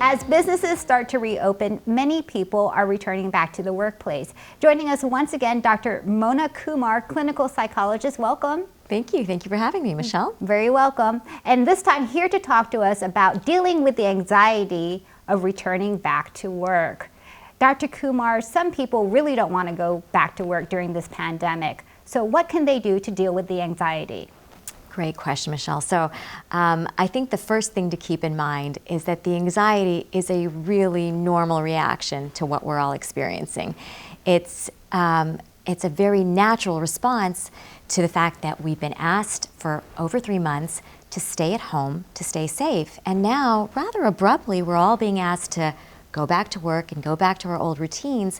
As businesses start to reopen, many people are returning back to the workplace. Joining us once again, Dr. Mona Kumar, clinical psychologist. Welcome. Thank you. Thank you for having me, Michelle. Very welcome. And this time here to talk to us about dealing with the anxiety of returning back to work. Dr. Kumar, some people really don't want to go back to work during this pandemic. So what can they do to deal with the anxiety? Great question, Michelle. So I think the first thing to keep in mind is that the anxiety is a really normal reaction to what we're all experiencing. It's a very natural response to the fact that we've been asked for over 3 months to stay at home, to stay safe. And now, rather abruptly, we're all being asked to go back to work and go back to our old routines,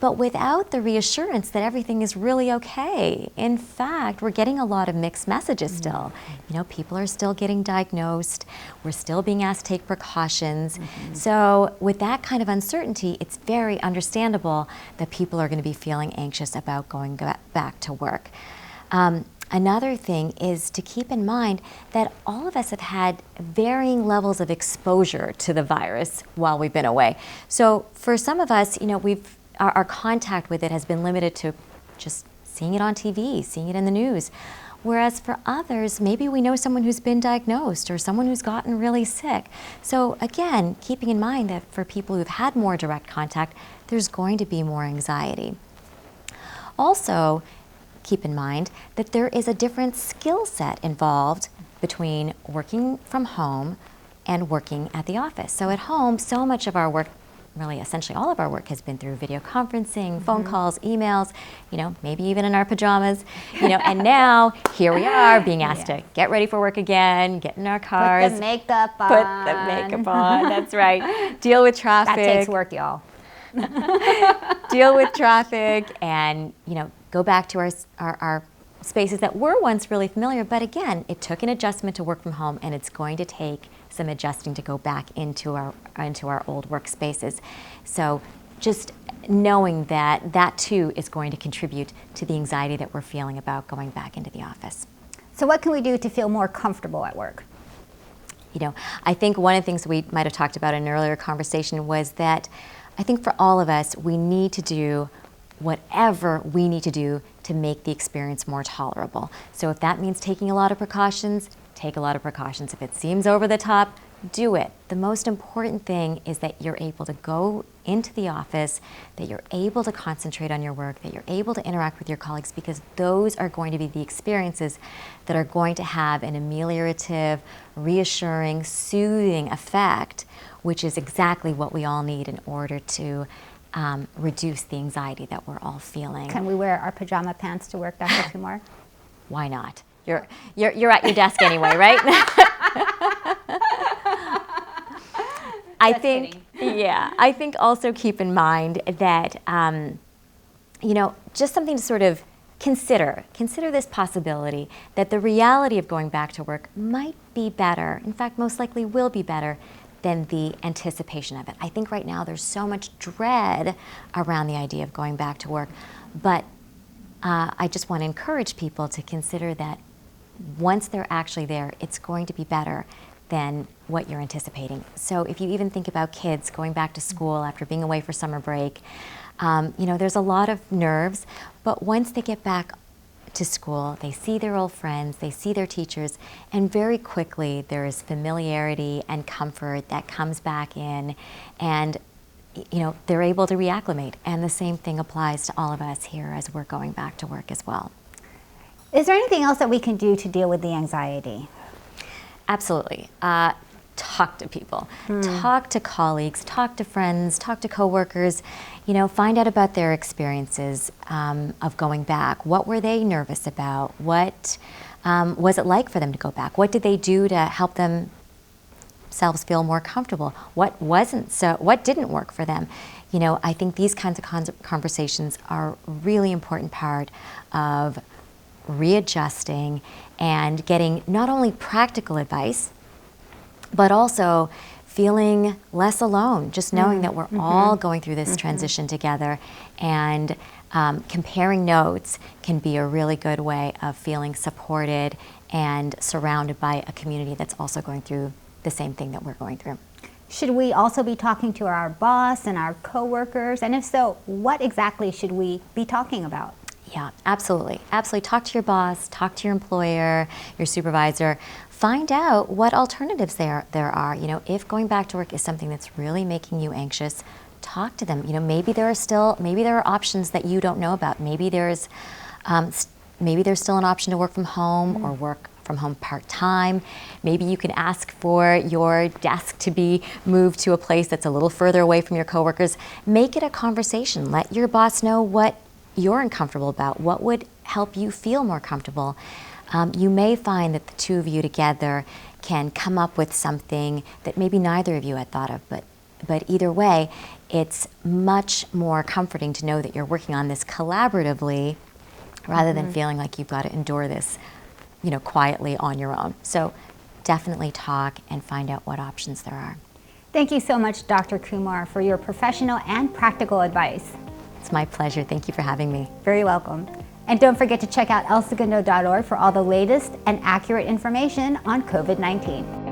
but without the reassurance that everything is really okay. In fact, we're getting a lot of mixed messages still. You know, people are still getting diagnosed. We're still being asked to take precautions. So with that kind of uncertainty, it's very understandable that people are going to be feeling anxious about going back to work. Another thing is to keep in mind that all of us have had varying levels of exposure to the virus while we've been away. So for some of us, you know, our contact with it has been limited to just seeing it on TV, seeing it in the news. Whereas for others, maybe we know someone who's been diagnosed or someone who's gotten really sick. So again, keeping in mind that for people who've had more direct contact, there's going to be more anxiety. Also, keep in mind that there is a different skill set involved between working from home and working at the office. So at home, so much of our work, really essentially all of our work, has been through video conferencing, phone calls, emails, you know, maybe even in our pajamas, you know, and now here we are being asked to get ready for work again, get in our cars. Put the makeup on. Put the makeup on, that's right. Deal with traffic. That takes work, y'all. Deal with traffic and, you know, go back to our spaces that were once really familiar. But again, it took an adjustment to work from home, and it's going to take some adjusting to go back into our old workspaces. So just knowing that that too is going to contribute to the anxiety that we're feeling about going back into the office. So what can we do to feel more comfortable at work? You know, I think one of the things we might have talked about in an earlier conversation was that I think for all of us, we need to do whatever we need to do to make the experience more tolerable. So if that means taking a lot of precautions, take a lot of precautions. If it seems over the top, do it. The most important thing is that you're able to go into the office, that you're able to concentrate on your work, that you're able to interact with your colleagues, because those are going to be the experiences that are going to have an ameliorative, reassuring, soothing effect, which is exactly what we all need in order to reduce the anxiety that we're all feeling. Can we wear our pajama pants to work, Dr. Kumar? Why not? You're at your desk anyway, right? I think also keep in mind that you know, just something to sort of consider this possibility that the reality of going back to work might be better, in fact most likely will be better, than the anticipation of it. I think right now there's so much dread around the idea of going back to work, but I just want to encourage people to consider that once they're actually there, it's going to be better than what you're anticipating. So if you even think about kids going back to school after being away for summer break, you know, there's a lot of nerves, but once they get back to school, they see their old friends, they see their teachers, and very quickly there is familiarity and comfort that comes back in, and you know, they're able to reacclimate. And the same thing applies to all of us here as we're going back to work as well. Is there anything else that we can do to deal with the anxiety? Absolutely. Talk to people, talk to colleagues, talk to friends, talk to coworkers, you know, find out about their experiences of going back. What were they nervous about? What was it like for them to go back? What did they do to help themselves feel more comfortable? What didn't work for them? You know, I think these kinds of conversations are a really important part of readjusting and getting not only practical advice, but also feeling less alone, just knowing that we're all going through this transition together, and comparing notes can be a really good way of feeling supported and surrounded by a community that's also going through the same thing that we're going through. Should we also be talking to our boss and our coworkers? And if so, what exactly should we be talking about? Yeah, absolutely. Absolutely. Talk to your boss, talk to your employer, your supervisor. Find out what alternatives there are. You know, if going back to work is something that's really making you anxious, talk to them. You know, maybe there are options that you don't know about. Maybe there's still an option to work from home or work from home part-time. Maybe you can ask for your desk to be moved to a place that's a little further away from your coworkers. Make it a conversation. Let your boss know what you're uncomfortable about, what would help you feel more comfortable. You may find that the two of you together can come up with something that maybe neither of you had thought of, but either way, it's much more comforting to know that you're working on this collaboratively rather than feeling like you've got to endure this, you know, quietly on your own. So definitely talk and find out what options there are. Thank you so much, Dr. Kumar, for your professional and practical advice. It's my pleasure. Thank you for having me. Very welcome. And don't forget to check out elsegundo.org for all the latest and accurate information on COVID-19.